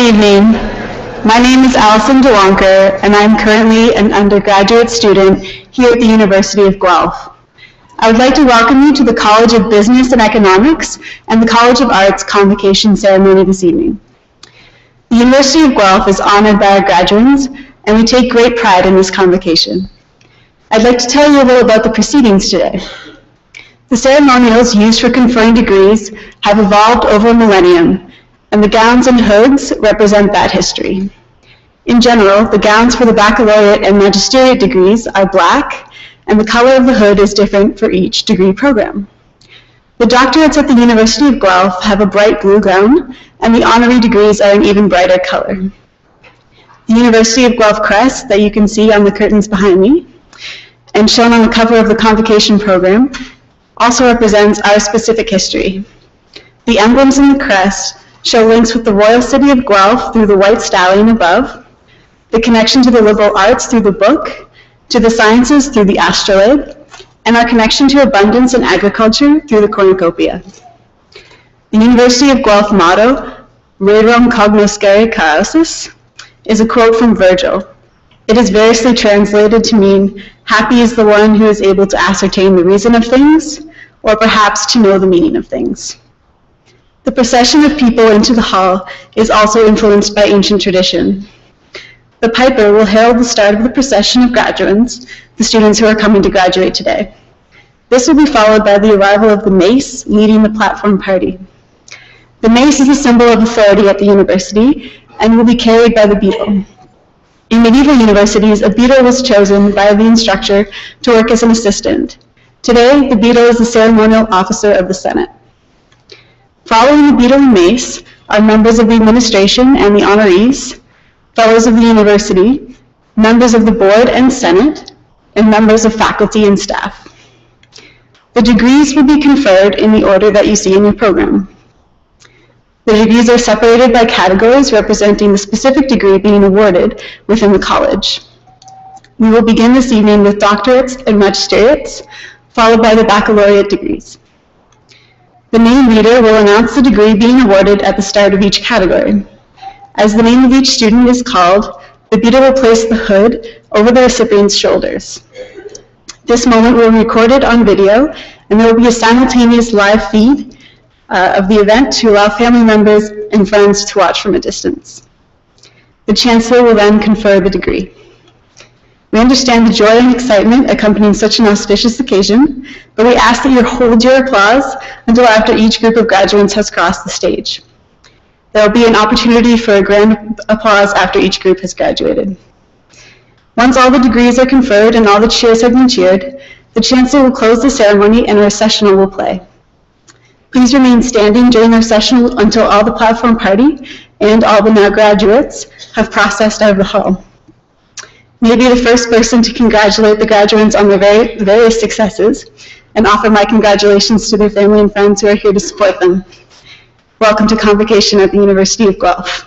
evening. My name is Allison DeWonker, and I'm currently an undergraduate student here at the University of Guelph. I would like to welcome you to the College of Business and Economics and the College of Arts Convocation ceremony this evening. The University of Guelph is honored by our graduates, and we take great pride in this convocation. I'd like to tell you a little about the proceedings today. The ceremonials used for conferring degrees have evolved over a millennium, and the gowns and hoods represent that history. In general, the gowns for the baccalaureate and magisteriate degrees are black, and the color of the hood is different for each degree program. The doctorates at the University of Guelph have a bright blue gown, and the honorary degrees are an even brighter color. The University of Guelph crest that you can see on the curtains behind me, and shown on the cover of the Convocation program, also represents our specific history. The emblems in the crest show links with the royal city of Guelph through the white stallion above, the connection to the liberal arts through the book, to the sciences through the astrolabe, and our connection to abundance and agriculture through the cornucopia. The University of Guelph motto, Rerum cognoscere causis, is a quote from Virgil. It is variously translated to mean, happy is the one who is able to ascertain the reason of things, or perhaps to know the meaning of things. The procession of people into the hall is also influenced by ancient tradition. The piper will herald the start of the procession of graduates, the students who are coming to graduate today. This will be followed by the arrival of the mace leading the platform party. The mace is a symbol of authority at the university and will be carried by the beadle. In medieval universities, a beadle was chosen by the instructor to work as an assistant. Today, the beadle is the ceremonial officer of the Senate. Following the beadle and mace are members of the administration and the honorees, fellows of the university, members of the board and senate, and members of faculty and staff. The degrees will be conferred in the order that you see in your program. The degrees are separated by categories representing the specific degree being awarded within the college. We will begin this evening with doctorates and magisteriates, followed by the baccalaureate degrees. The name reader will announce the degree being awarded at the start of each category. As the name of each student is called, the beadle will place the hood over the recipient's shoulders. This moment will be recorded on video, and there will be a simultaneous live feed of the event to allow family members and friends to watch from a distance. The Chancellor will then confer the degree. We understand the joy and excitement accompanying such an auspicious occasion, but we ask that you hold your applause until after each group of graduates has crossed the stage. There will be an opportunity for a grand applause after each group has graduated. Once all the degrees are conferred and all the cheers have been cheered, the Chancellor will close the ceremony and a recessional will play. Please remain standing during the recessional until all the platform party and all the now graduates have processed out of the hall. May I be the first person to congratulate the graduates on their various successes and offer my congratulations to their family and friends who are here to support them. Welcome to Convocation at the University of Guelph.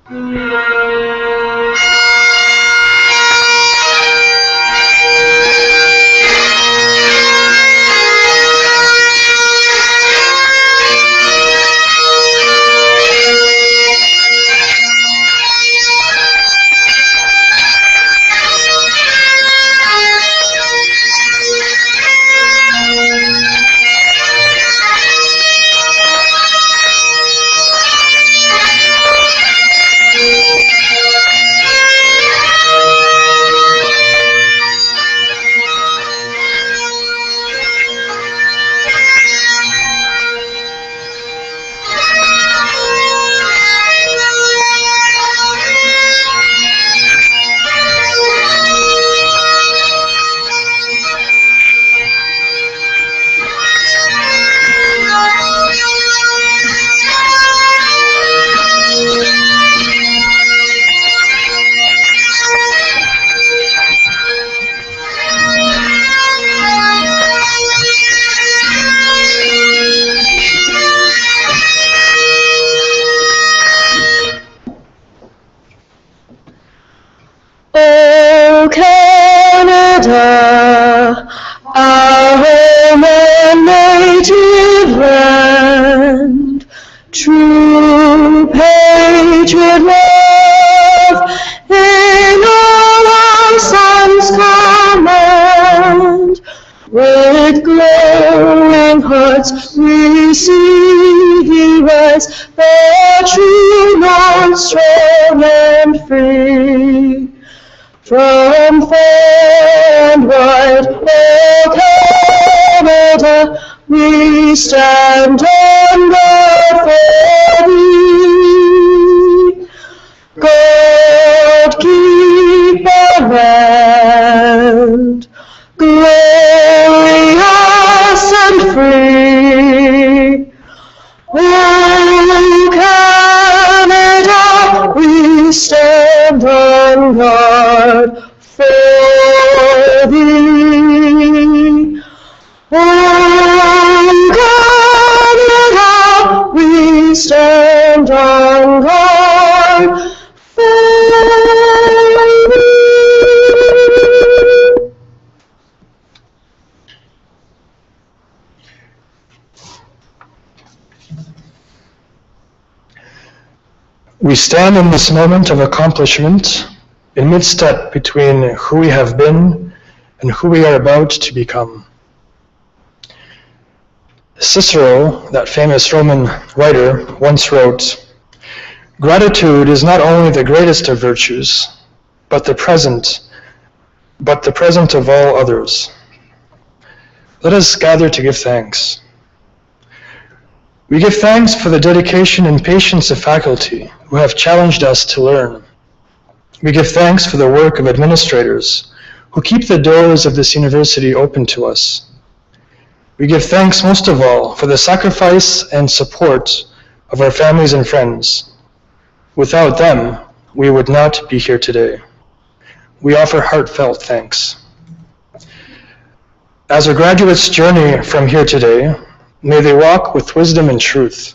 O Canada, our home and native land, true patriot love in all our sons command. With glowing hearts we see thee rise, the true North, strong and free. From far and wide, O Canada, we stand on guard for thee. God keep our land, glorious and free. O Canada, we stand on guard for thee. O Canada, we stand on guard for thee. We stand in this moment of accomplishment in mid-step between who we have been and who we are about to become. Cicero, that famous Roman writer, once wrote, "Gratitude is not only the greatest of virtues, but the present of all others." Let us gather to give thanks. We give thanks for the dedication and patience of faculty who have challenged us to learn. We give thanks for the work of administrators who keep the doors of this university open to us. We give thanks most of all for the sacrifice and support of our families and friends. Without them, we would not be here today. We offer heartfelt thanks. As our graduates journey from here today, may they walk with wisdom and truth.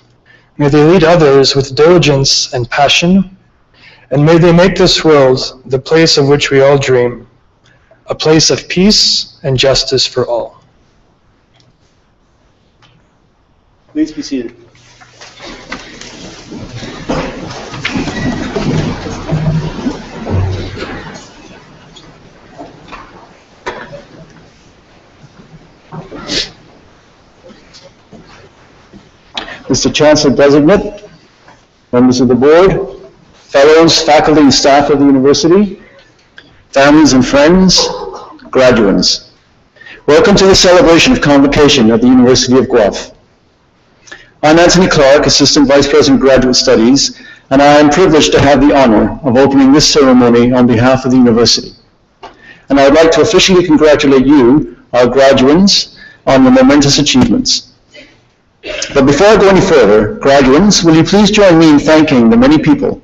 May they lead others with diligence and passion, and may they make this world the place of which we all dream, a place of peace and justice for all. Please be seated. Mr. Chancellor Designate, members of the board, fellows, faculty, and staff of the university, families and friends, graduands. Welcome to the celebration of Convocation at the University of Guelph. I'm Anthony Clark, Assistant Vice President of Graduate Studies, and I am privileged to have the honor of opening this ceremony on behalf of the university. And I would like to officially congratulate you, our graduands, on your momentous achievements. But before I go any further, graduands, will you please join me in thanking the many people,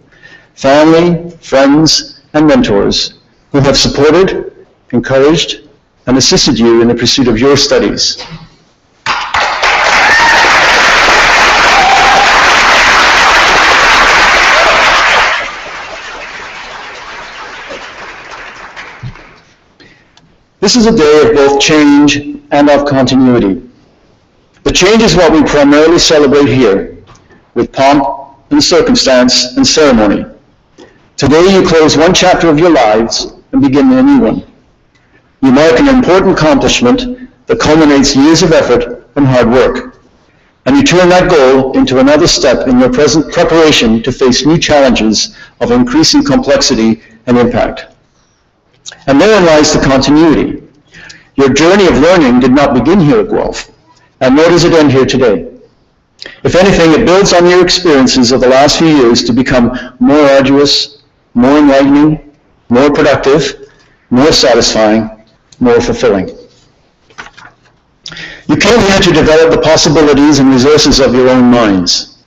family, friends, and mentors who have supported, encouraged, and assisted you in the pursuit of your studies. This is a day of both change and of continuity. The change is what we primarily celebrate here, with pomp and circumstance and ceremony. Today you close one chapter of your lives and begin a new one. You mark an important accomplishment that culminates years of effort and hard work, and you turn that goal into another step in your present preparation to face new challenges of increasing complexity and impact. And therein lies the continuity. Your journey of learning did not begin here at Guelph, and nor does it end here today. If anything, it builds on your experiences of the last few years to become more arduous, more enlightening, more productive, more satisfying, more fulfilling. You came here to develop the possibilities and resources of your own minds.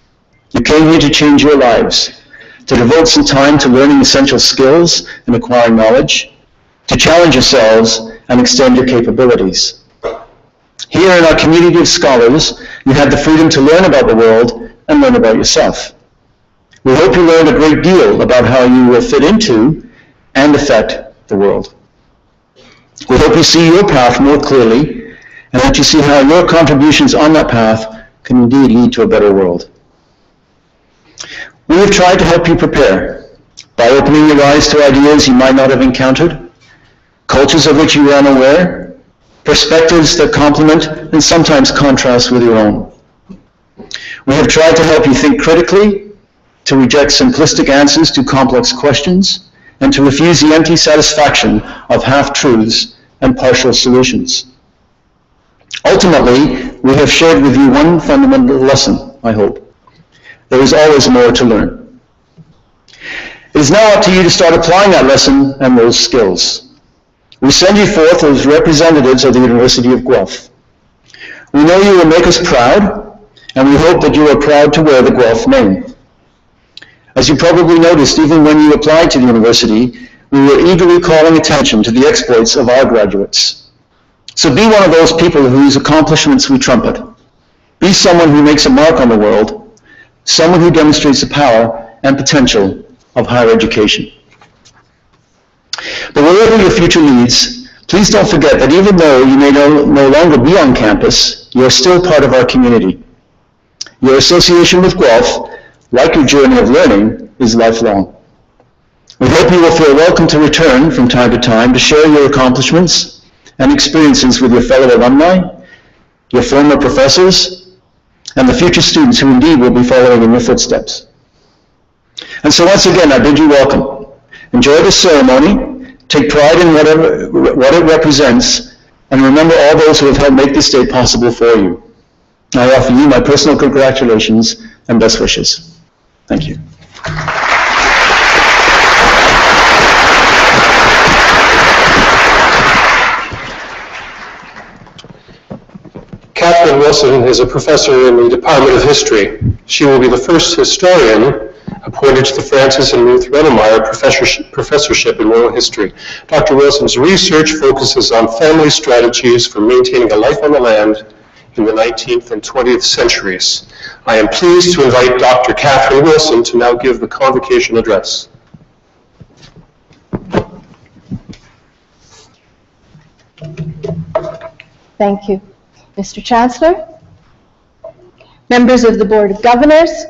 You came here to change your lives, to devote some time to learning essential skills and acquiring knowledge, to challenge yourselves and extend your capabilities. Here in our community of scholars, you had the freedom to learn about the world and learn about yourself. We hope you learned a great deal about how you will fit into and affect the world. We hope you see your path more clearly and that you see how your contributions on that path can indeed lead to a better world. We have tried to help you prepare by opening your eyes to ideas you might not have encountered, cultures of which you were unaware, perspectives that complement and sometimes contrast with your own. We have tried to help you think critically, to reject simplistic answers to complex questions, and to refuse the empty satisfaction of half-truths and partial solutions. Ultimately, we have shared with you one fundamental lesson, I hope. There is always more to learn. It is now up to you to start applying that lesson and those skills. We send you forth as representatives of the University of Guelph. We know you will make us proud, and we hope that you are proud to wear the Guelph name. As you probably noticed, even when you applied to the university, we were eagerly calling attention to the exploits of our graduates. So be one of those people whose accomplishments we trumpet. Be someone who makes a mark on the world, someone who demonstrates the power and potential of higher education. But wherever your future leads, please don't forget that even though you may no longer be on campus, you are still part of our community. Your association with Guelph, like your journey of learning, is lifelong. We hope you will feel welcome to return from time to time to share your accomplishments and experiences with your fellow alumni, your former professors, and the future students who indeed will be following in your footsteps. And so once again, I bid you welcome. Enjoy this ceremony, take pride in what it represents, and remember all those who have helped make this day possible for you. I offer you my personal congratulations and best wishes. Thank you. Catherine Wilson is a professor in the Department of History. She will be the first historian appointed to the Francis and Ruth Rennemeyer Professorship in World History. Dr. Wilson's research focuses on family strategies for maintaining a life on the land in the 19th and 20th centuries. I am pleased to invite Dr. Catherine Wilson to now give the Convocation address. Thank you, Mr. Chancellor, members of the Board of Governors,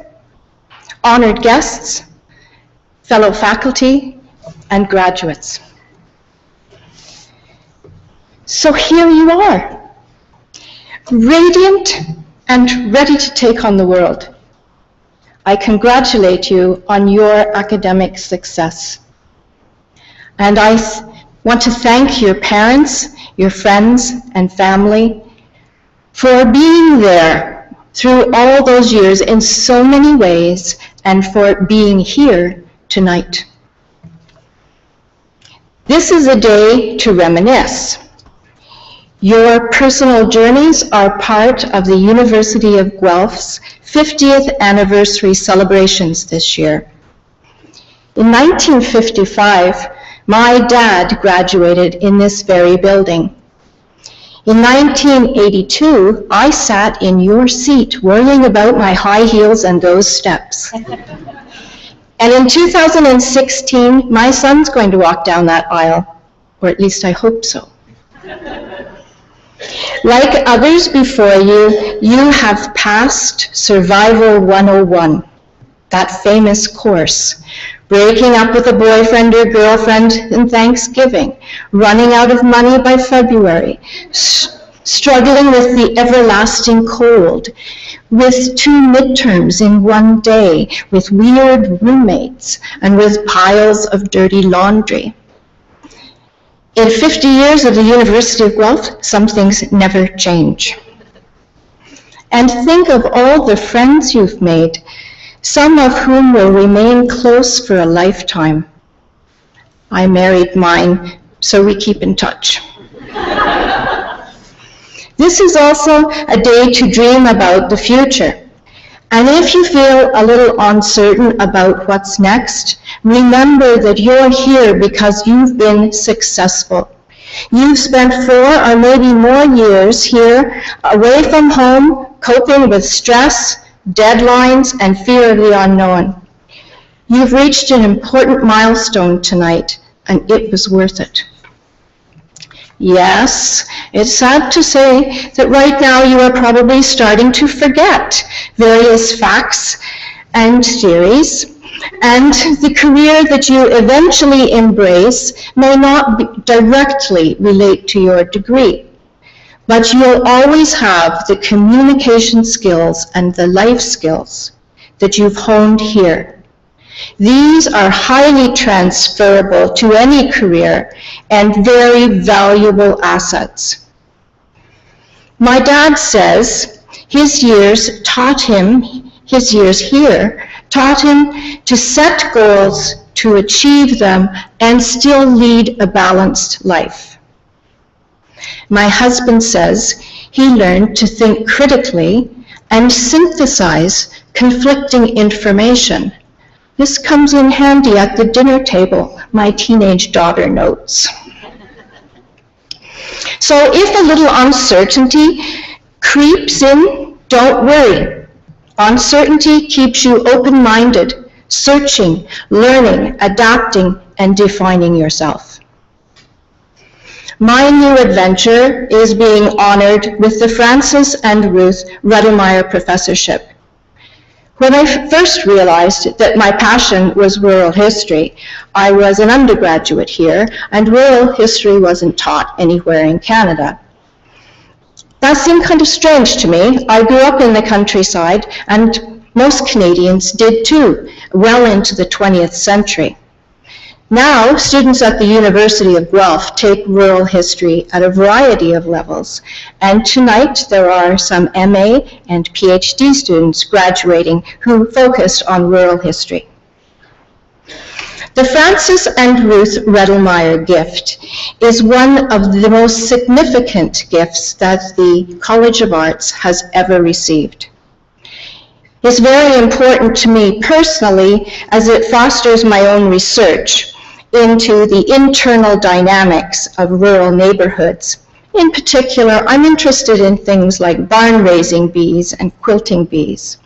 honored guests, fellow faculty, and graduates. So here you are, radiant and ready to take on the world. I congratulate you on your academic success. And I want to thank your parents, your friends and family for being there through all those years in so many ways and for being here tonight. This is a day to reminisce. Your personal journeys are part of the University of Guelph's 50th anniversary celebrations this year. In 1955, my dad graduated in this very building. In 1982, I sat in your seat worrying about my high heels and those steps. And in 2016, my son's going to walk down that aisle, or at least I hope so. Like others before you, you have passed Survival 101, that famous course. Breaking up with a boyfriend or girlfriend in Thanksgiving, running out of money by February, struggling with the everlasting cold, with 2 midterms in one day, with weird roommates, and with piles of dirty laundry. In 50 years of the University of Guelph, some things never change. And think of all the friends you've made, some of whom will remain close for a lifetime. I married mine, so we keep in touch. This is also a day to dream about the future. And if you feel a little uncertain about what's next, remember that you're here because you've been successful. You've spent 4 or maybe more years here, away from home, coping with stress, deadlines, and fear of the unknown. You've reached an important milestone tonight, and it was worth it. Yes, it's sad to say that right now you are probably starting to forget various facts and theories, and the career that you eventually embrace may not directly relate to your degree. But you'll always have the communication skills and the life skills that you've honed here. These are highly transferable to any career and very valuable assets. My dad says his years here taught him to set goals, to achieve them, and still lead a balanced life. My husband says he learned to think critically and synthesize conflicting information. This comes in handy at the dinner table, my teenage daughter notes. So if a little uncertainty creeps in, don't worry. Uncertainty keeps you open-minded, searching, learning, adapting, and defining yourself. My new adventure is being honored with the Frances and Ruth Redelmeier Professorship. When I first realized that my passion was rural history, I was an undergraduate here, and rural history wasn't taught anywhere in Canada. That seemed kind of strange to me. I grew up in the countryside, and most Canadians did too, well into the 20th century. Now, students at the University of Guelph take rural history at a variety of levels, and tonight there are some MA and PhD students graduating who focused on rural history. The Frances and Ruth Redelmeier gift is one of the most significant gifts that the College of Arts has ever received. It's very important to me personally as it fosters my own research into the internal dynamics of rural neighborhoods. In particular, I'm interested in things like barn-raising bees and quilting bees.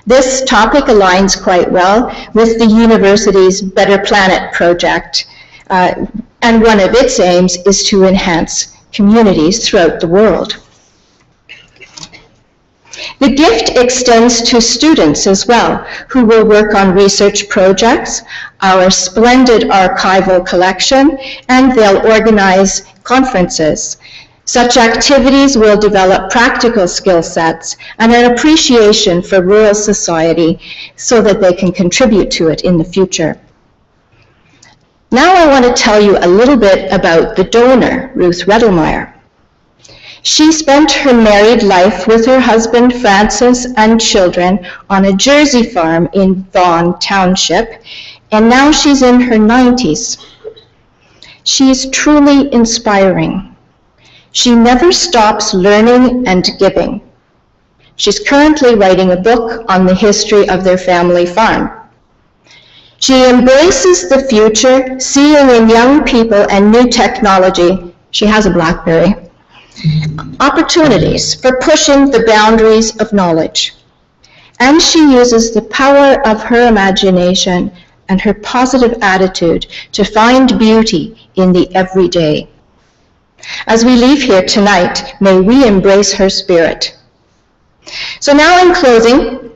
This topic aligns quite well with the university's Better Planet project, and one of its aims is to enhance communities throughout the world. The gift extends to students as well, who will work on research projects, our splendid archival collection, and they'll organize conferences. Such activities will develop practical skill sets and an appreciation for rural society so that they can contribute to it in the future. Now I want to tell you a little bit about the donor, Ruth Redelmeier. She spent her married life with her husband, Frances, and children on a Jersey farm in Vaughan Township, and now she's in her 90s. She is truly inspiring. She never stops learning and giving. She's currently writing a book on the history of their family farm. She embraces the future, seeing in young people and new technology. She has a BlackBerry. Opportunities for pushing the boundaries of knowledge. And she uses the power of her imagination and her positive attitude to find beauty in the everyday. As we leave here tonight, may we embrace her spirit. So now in closing,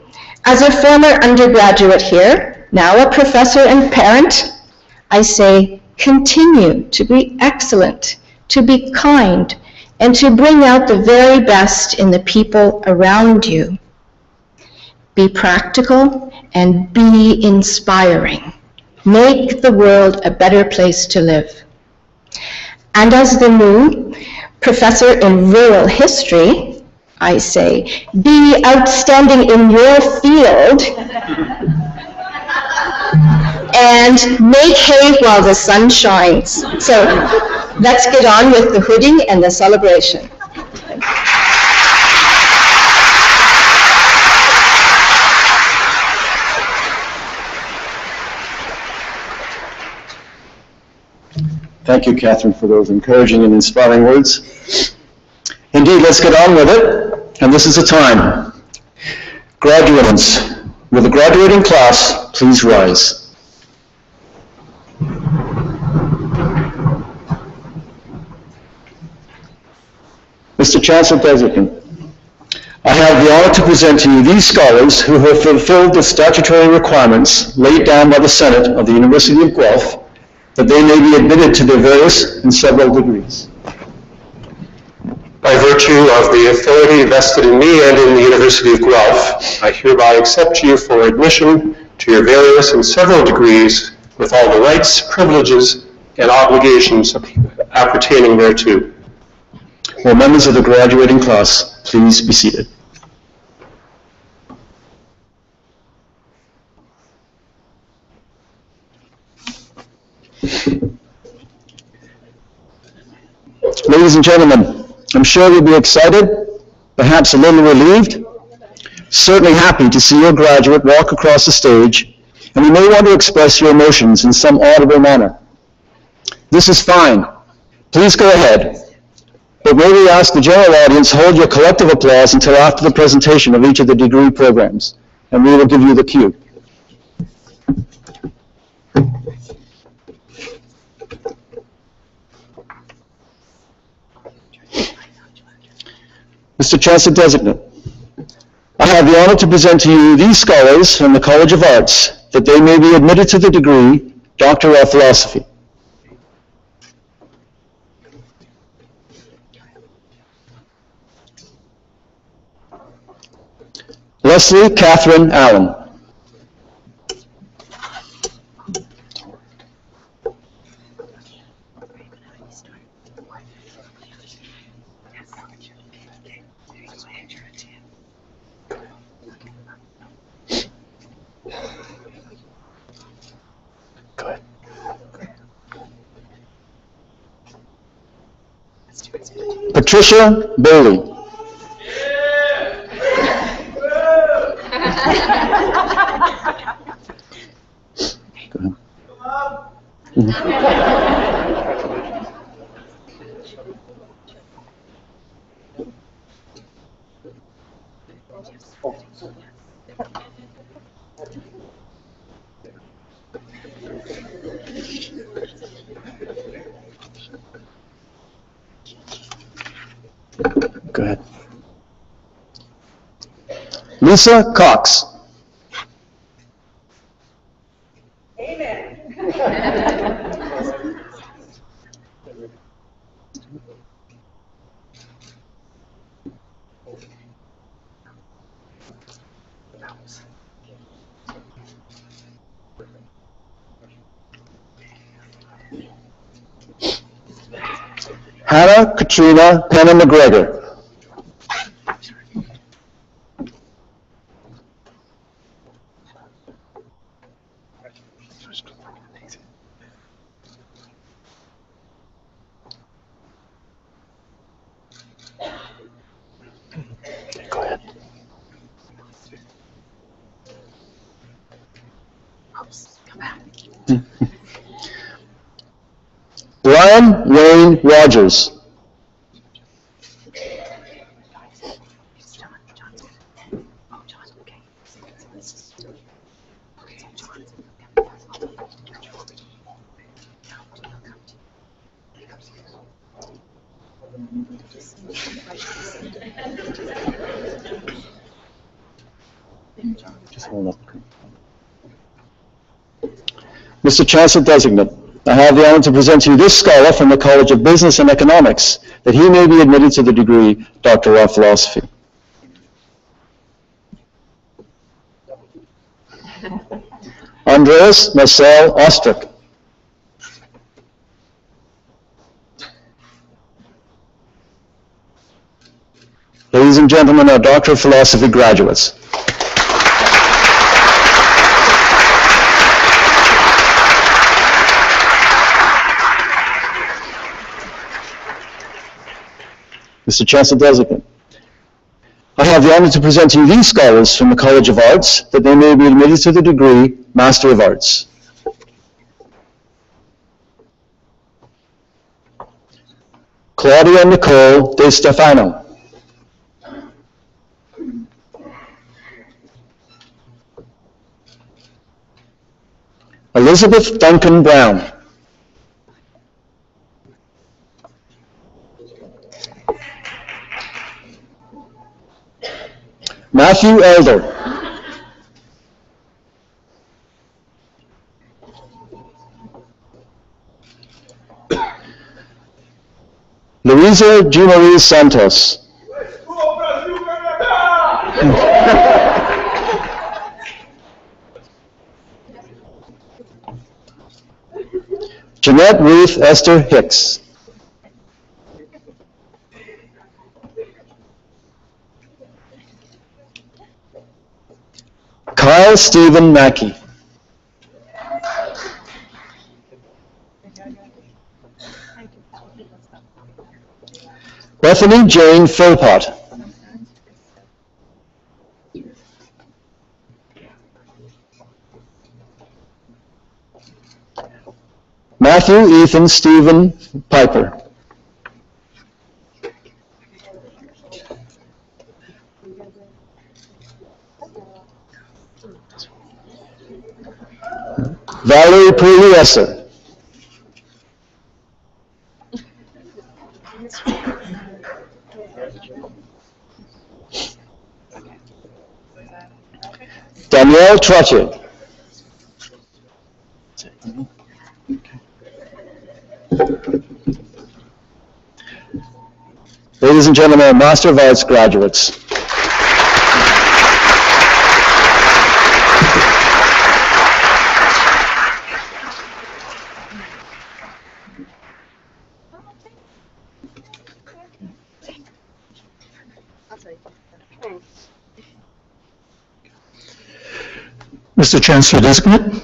as a former undergraduate here, now a professor and parent, I say continue to be excellent, to be kind, and to bring out the very best in the people around you. Be practical and be inspiring. Make the world a better place to live. And as the new professor in rural history, I say, be outstanding in your field and make hay while the sun shines. So let's get on with the hooding and the celebration. Thank you, Catherine, for those encouraging and inspiring words. Indeed, let's get on with it, and this is the time. Graduates, will the graduating class please rise? Mr. Chancellor Designate, I have the honor to present to you these scholars who have fulfilled the statutory requirements laid down by the Senate of the University of Guelph that they may be admitted to their various and several degrees. By virtue of the authority vested in me and in the University of Guelph, I hereby accept you for admission to your various and several degrees with all the rights, privileges, and obligations appertaining thereto. Will members of the graduating class please be seated? Ladies and gentlemen, I'm sure you'll be excited, perhaps a little relieved, certainly happy to see your graduate walk across the stage, and you may want to express your emotions in some audible manner. This is fine. Please go ahead. But may we ask the general audience hold your collective applause until after the presentation of each of the degree programs, and we will give you the cue. Mr. Chancellor Designate, I have the honor to present to you these scholars from the College of Arts that they may be admitted to the degree Doctor of Philosophy. Leslie Catherine Allen. Go ahead. Patricia Bailey. Go ahead. Lisa Cox. Amen. Hannah Katrina Penna McGregor. Go ahead. Brian Wayne Rogers. Just hold up. Mr. Chancellor Designate, I have the honor to present to you this scholar from the College of Business and Economics, that he may be admitted to the degree Doctor of Philosophy. Andreas Marcel Ostrich. Ladies and gentlemen, our Doctor of Philosophy graduates. Mr. Chancellor Designate, I have the honor to present to you these scholars from the College of Arts, that they may be admitted to the degree Master of Arts. Claudia Nicole De Stefano. Elizabeth Duncan Brown. Matthew Elder. Luisa G. Santos. Jeanette Ruth Esther Hicks. Kyle Stephen Mackey. Bethany Jane Philpott. Matthew Ethan Stephen Piper. Valerie Pugliese. Danielle Trottier. Ladies and gentlemen, Master of Arts graduates. Mr. Chancellor Designate,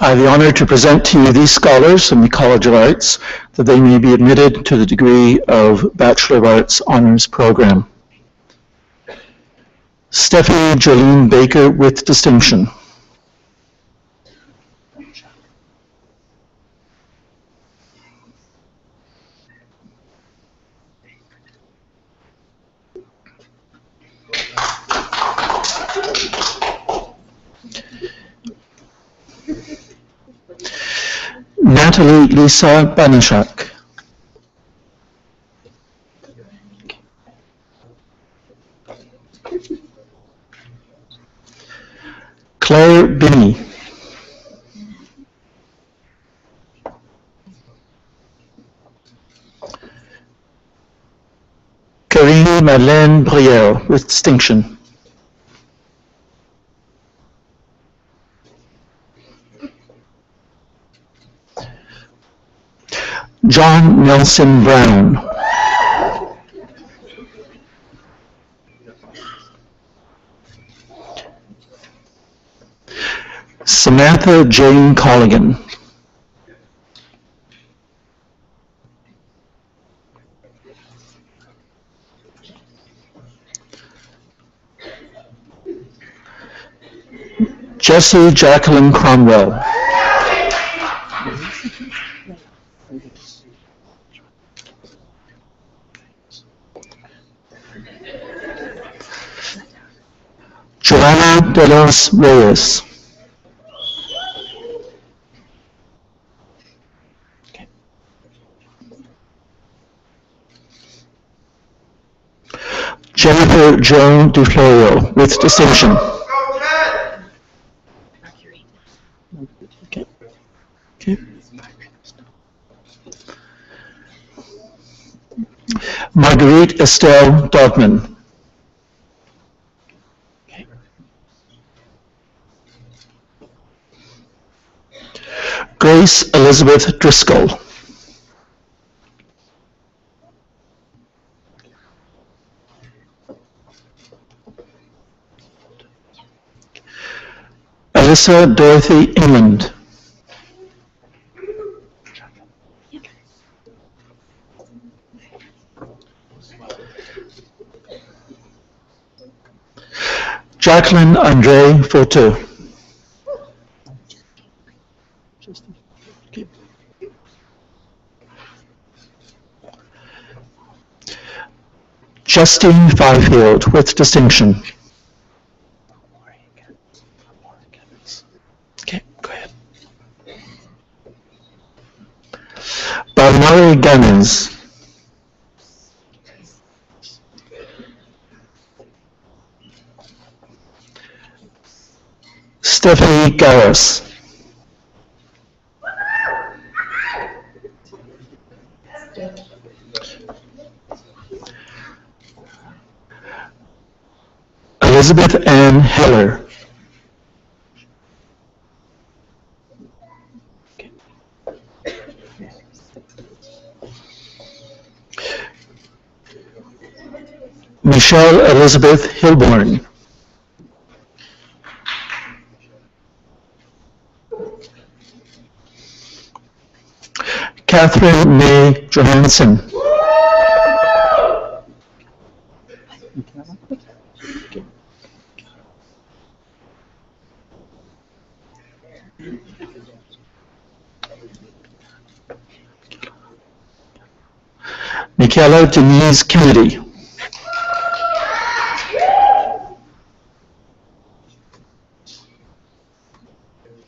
I have the honor to present to you these scholars from the College of Arts, that they may be admitted to the degree of Bachelor of Arts Honors Program. Stephanie Jolene Baker with distinction. Natalie Lisa Banishak. Claire Binney. Karine Madeleine Brielle with distinction. John Nelson Brown. Samantha Jane Colligan. Jessie Jacqueline Cromwell. Joanna de los Reyes. Jennifer Joan DeFlorio with distinction. Okay. Okay. Marguerite Estelle Dodman. Okay. Grace Elizabeth Driscoll. Alyssa Dorothy England. Jacqueline Andre Forteau. Justine Fifield with distinction. Okay, go ahead. Balmari Gammons. Stephanie Garris. Elizabeth Ann Heller. Michelle Elizabeth Hilborn. Catherine May Johansson. Michaela Denise Kennedy.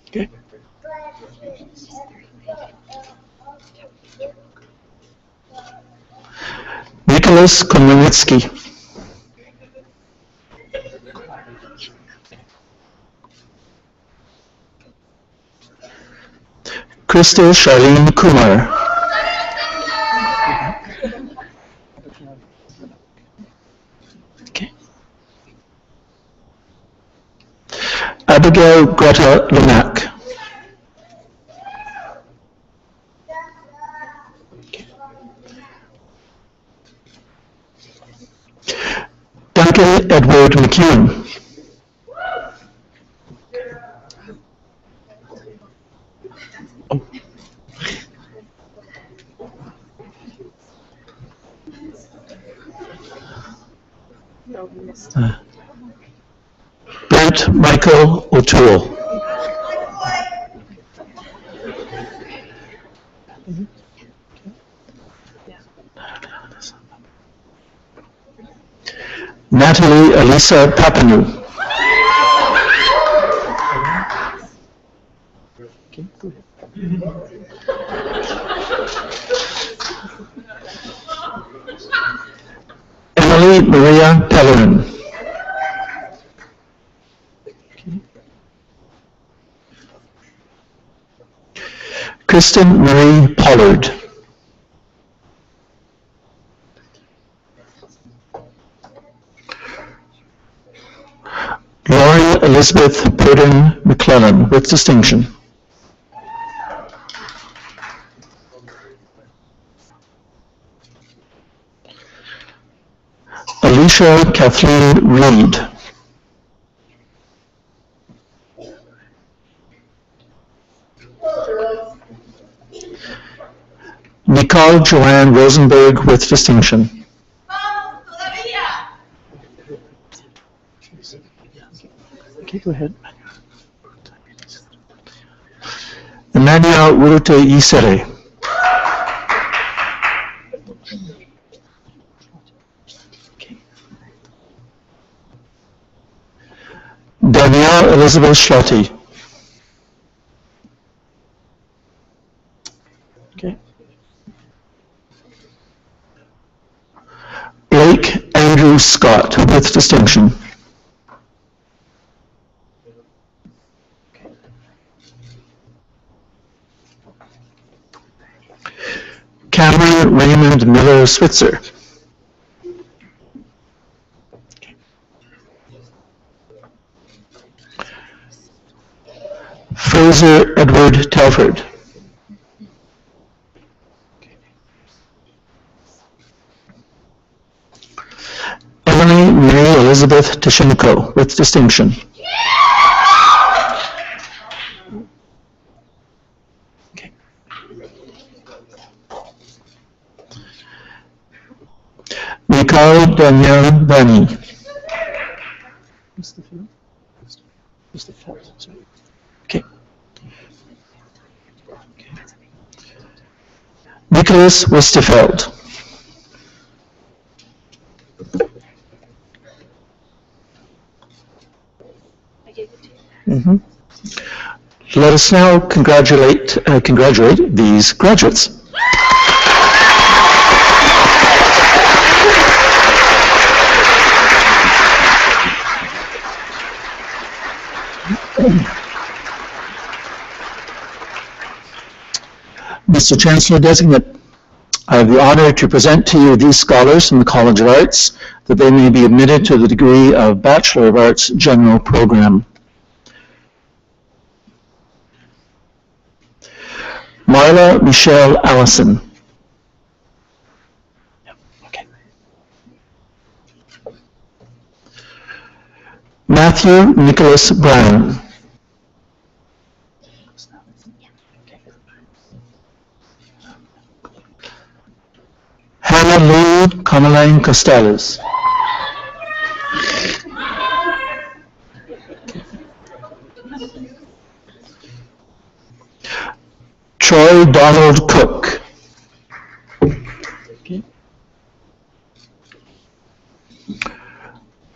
Okay. Nicholas Komaritsky. Krista Charlene Kumar. Okay. Abigail Greta Lamack. Duncan Edward McEwen. Brent Michael O'Toole. Natalie Elisa Papineau. Emily Maria Pellerin. Kristen Marie Pollard. Lauren Elizabeth Purden McClellan with distinction. Alicia Kathleen Reed. Nicole Joanne Rosenberg with distinction. Okay, go ahead. Emmanuel Urute Isere. Danielle Elizabeth Schlotty. Okay. Blake Andrew Andrew Scott with distinction. Cameron Raymond Miller Switzer. Fraser Edward Telford. Emily Mary Elizabeth Tishenko with distinction. Nicole Danielle Bani. Okay. Nicholas Westerfeld. Let us now congratulate these graduates. Mr. Chancellor Designate, I have the honor to present to you these scholars from the College of Arts that they may be admitted to the degree of Bachelor of Arts General Program. Marla Michelle Allison. Matthew Nicholas Brown. Hannah Lou Conaline Costellas. Troy Donald Cook.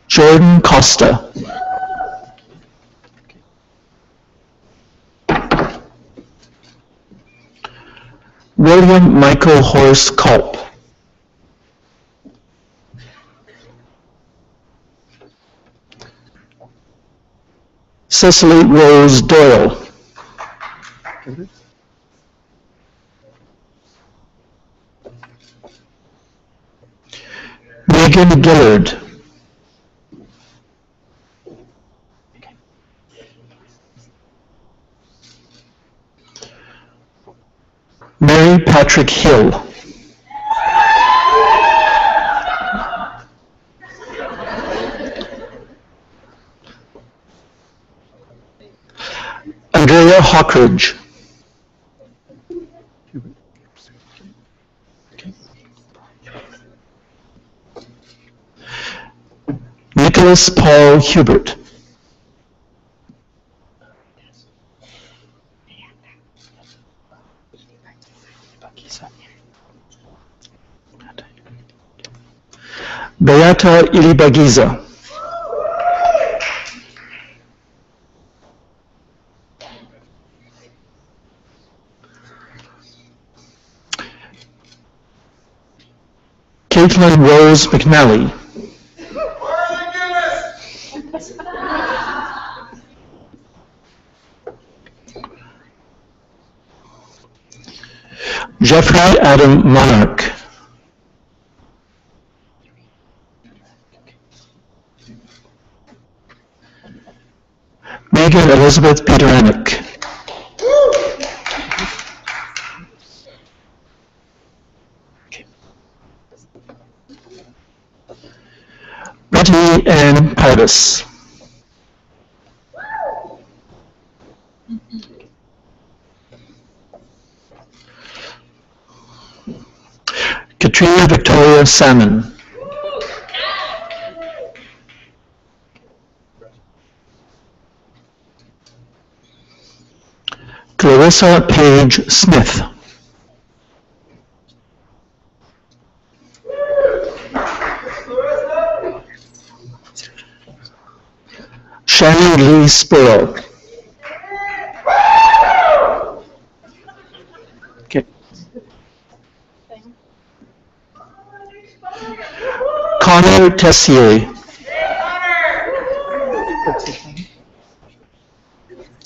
Jordan Costa. William Michael Horse Culp. Cecily Rose Doyle. Megan Gillard. Mary Patrick Hill. Andrea Hawkridge. Nicholas Paul Hubert. Beata Ilibagiza. Caitlin Rose McNally. Jeffrey Adam Monarch. Megan Elizabeth Peteranic. Betty Ann Pybus. Katrina Victoria Salmon. Clarissa Page Smith. Shannon Lee Spiro. Connor Tessier.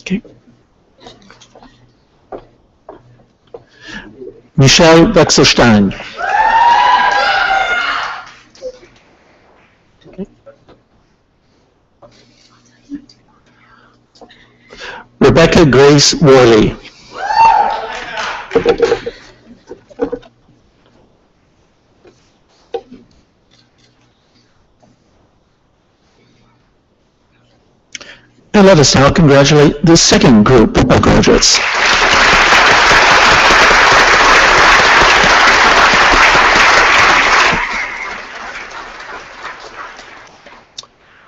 Okay. Michelle Wechselstein. Rebecca Grace Worley. And let us now congratulate the second group of graduates.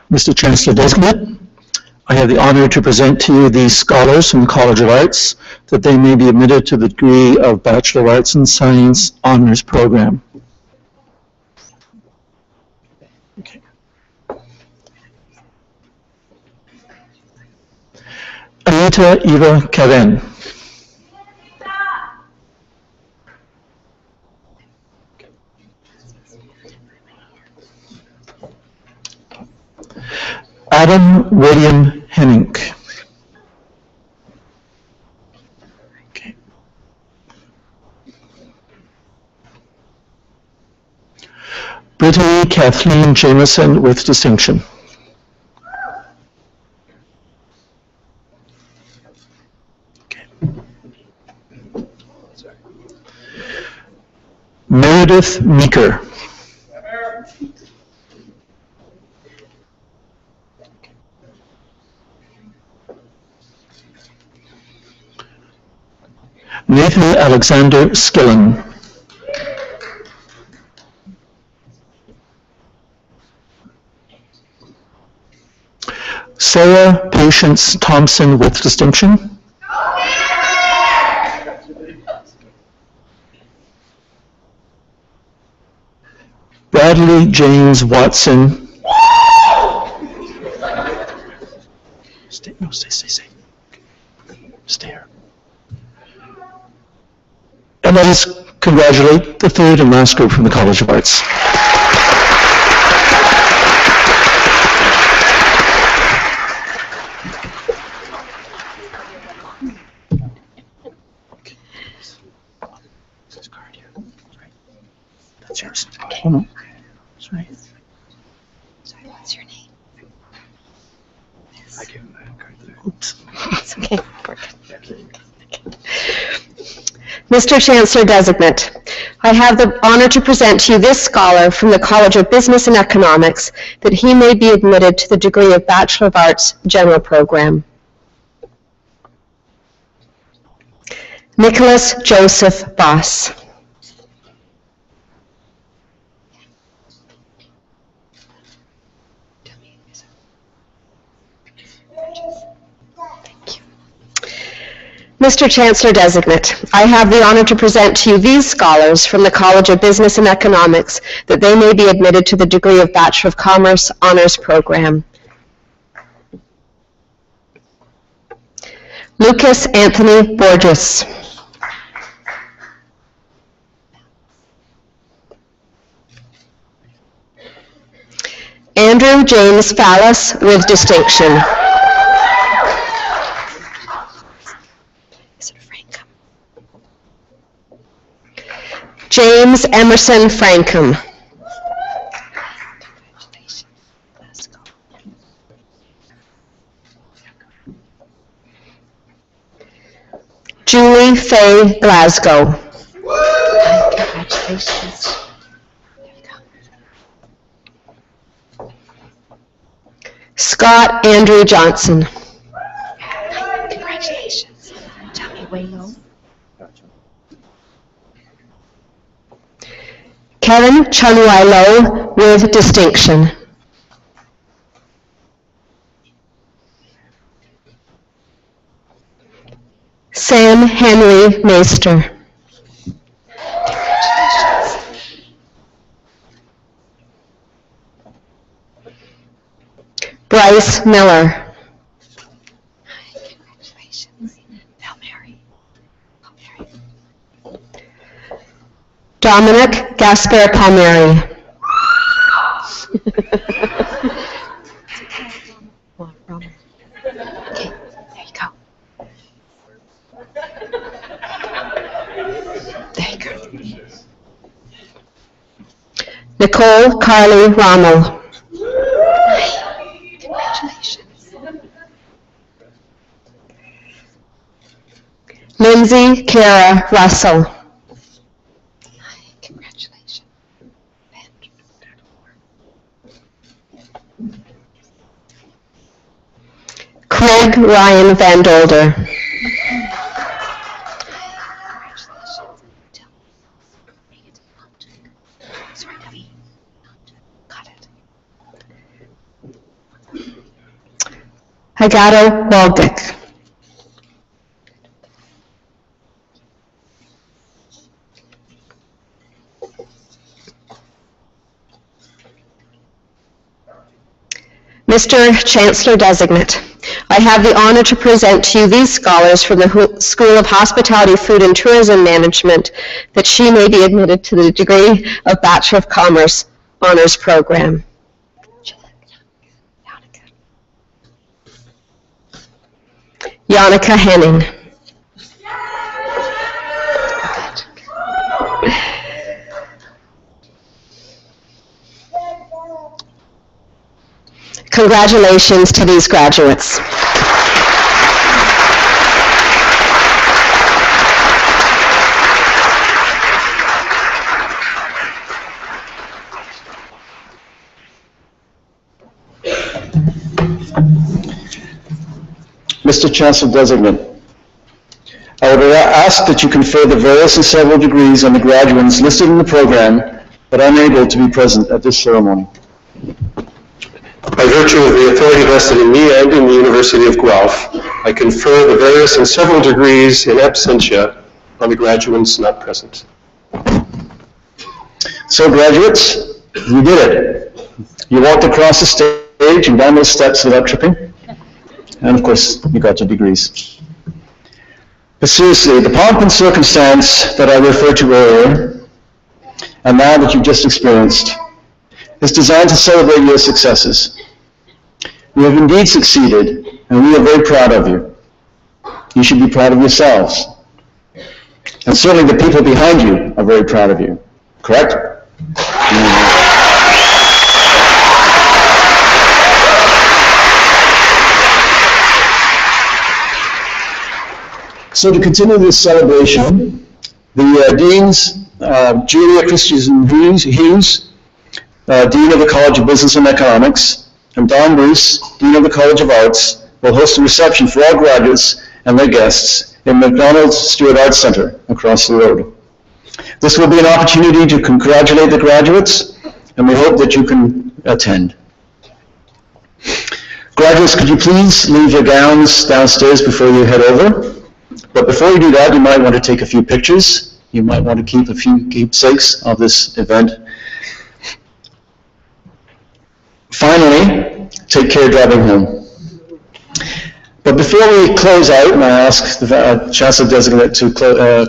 Mr. Chancellor Designate, I have the honor to present to you these scholars from the College of Arts that they may be admitted to the degree of Bachelor of Arts in Science Honors Program. Okay. Anita Eva Karen. Adam William Henning. Okay. Brittany Kathleen Jameson with distinction. Okay. Meredith Meeker. Nathan Alexander Skillen. Sarah Patience Thompson with distinction. Bradley James Watson. Stay. Stay here. And let us congratulate the third and last group from the College of Arts. That's yours. Oh, no. Sorry. Sorry, what's your name? I give him that card there. Oops. It's okay. Mr. Chancellor Designate, I have the honor to present to you this scholar from the College of Business and Economics that he may be admitted to the degree of Bachelor of Arts General Program. Nicholas Joseph Boss. Mr. Chancellor Designate, I have the honor to present to you these scholars from the College of Business and Economics that they may be admitted to the degree of Bachelor of Commerce Honors Program. Lucas Anthony Borges. Andrew James Fallis with distinction. James Emerson Frankham. Julie Faye Glasgow. Congratulations. Scott Andrew Johnson. Congratulations. Tell me way low. Kevin Chunwailo with distinction. Sam Henry Meister. Bryce Miller. Congratulations. Hail Mary. Dominic Gaspar Palmieri. Nicole Carly Rommel. Lindsay Kara Russell. Craig Ryan Van Dolder. Hagato Waldick. Mr. Chancellor Designate, I have the honor to present to you these scholars from the School of Hospitality, Food and Tourism Management that she may be admitted to the degree of Bachelor of Commerce Honors Program. Yannicka Henning. Congratulations to these graduates. Mr. Chancellor Designate, I would ask that you confer the various and several degrees on the graduates listed in the program but unable to be present at this ceremony. By virtue of the authority vested in me and in the University of Guelph, I confer the various and several degrees in absentia on the graduates not present. So graduates, you did it. You walked across the stage and down those steps without tripping. And of course, you got your degrees. But seriously, the pomp and circumstance that I referred to earlier, and now that you've just experienced, is designed to celebrate your successes. You have indeed succeeded, and we are very proud of you. You should be proud of yourselves. And certainly the people behind you are very proud of you. Correct? So to continue this celebration, the deans, Julia Christensen Hughes, Dean of the College of Business and Economics, and Don Bruce, Dean of the College of Arts, will host a reception for all graduates and their guests in McDonald's Stewart Arts Center across the road. This will be an opportunity to congratulate the graduates, and we hope that you can attend. Graduates, could you please leave your gowns downstairs before you head over? But before you do that, you might want to take a few pictures. You might want to keep a few keepsakes of this event. Finally, take care driving home. But before we close out, and I ask the Chancellor Designate to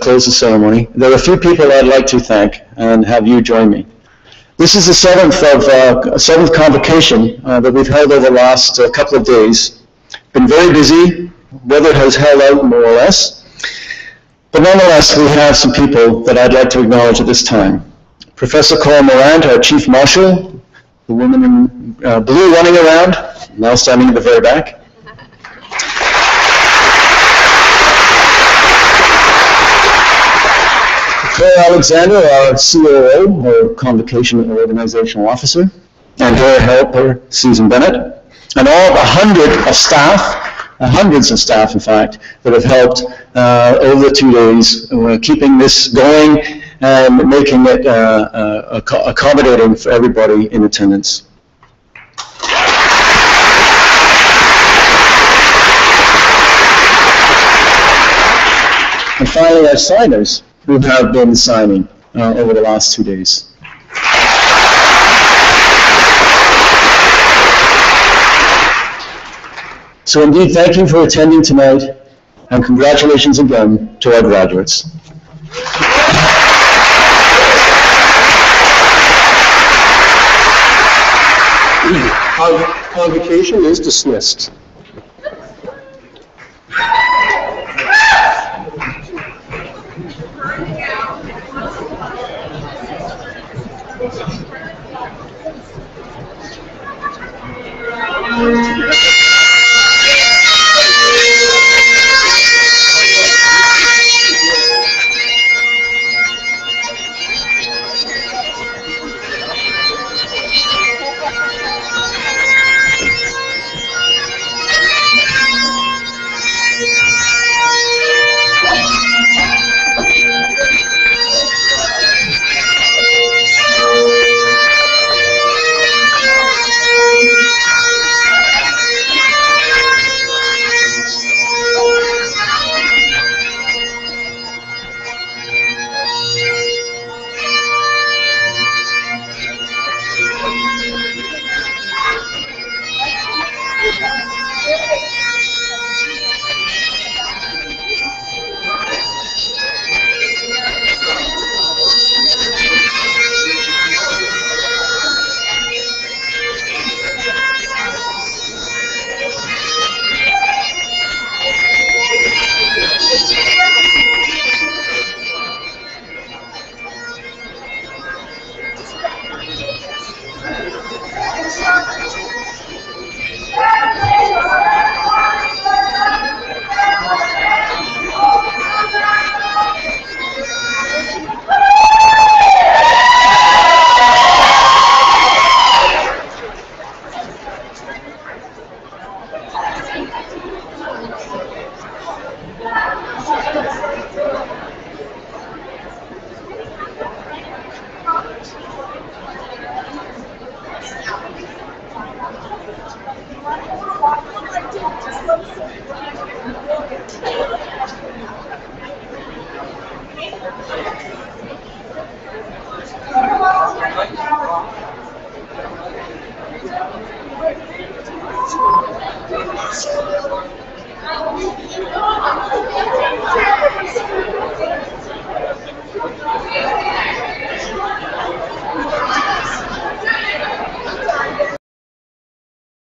close the ceremony, there are a few people I'd like to thank and have you join me. This is the seventh convocation that we've held over the last couple of days. Been very busy. Weather has held out more or less. But nonetheless, we have some people that I'd like to acknowledge at this time. Professor Cole Morant, our Chief Marshal, the woman in blue running around, now standing at the very back. Claire Alexander, our COO, or Convocation and Organizational Officer, and her helper, Susan Bennett, and all the hundreds of staff, in fact, that have helped over the 2 days, keeping this going and making it accommodating for everybody in attendance. And finally, our signers, who have been signing over the last 2 days. So indeed, thank you for attending tonight, and congratulations again to our graduates. Convocation is dismissed.